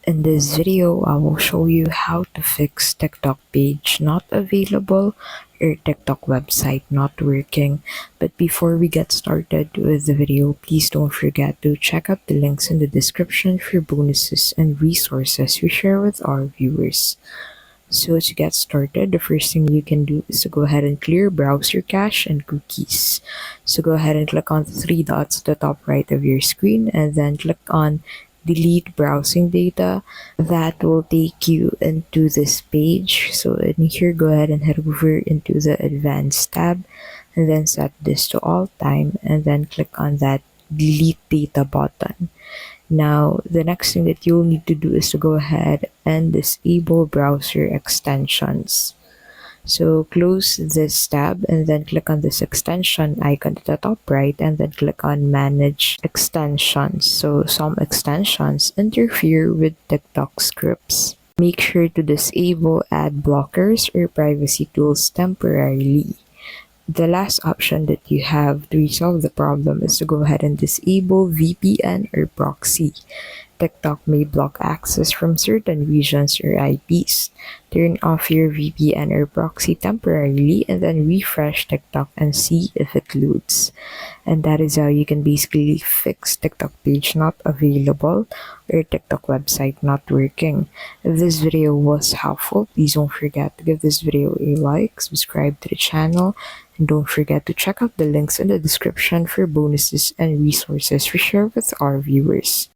In this video, I will show you how to fix TikTok page not available or TikTok website not working. But before we get started with the video, please don't forget to check out the links in the description for bonuses and resources we share with our viewers. So to get started, the first thing you can do is to go ahead and clear browser cache and cookies. So go ahead and click on the three dots at the top right of your screen and then click on delete browsing data. That will take you into this page. So in here, go ahead and head over into the advanced tab and then set this to all time and then click on that delete data button. Now, the next thing that you'll need to do is to go ahead and disable browser extensions. So close this tab and then click on this extension icon at the top right and then click on manage extensions. So some extensions interfere with TikTok scripts. Make sure to disable ad blockers or privacy tools temporarily. The last option that you have to resolve the problem is to go ahead and disable VPN or proxy. TikTok may block access from certain regions or IPs. Turn off your VPN or proxy temporarily and then refresh TikTok and see if it loads. And that is how you can basically fix TikTok page not available or TikTok website not working. If this video was helpful, please don't forget to give this video a like, subscribe to the channel, and don't forget to check out the links in the description for bonuses and resources we share with our viewers.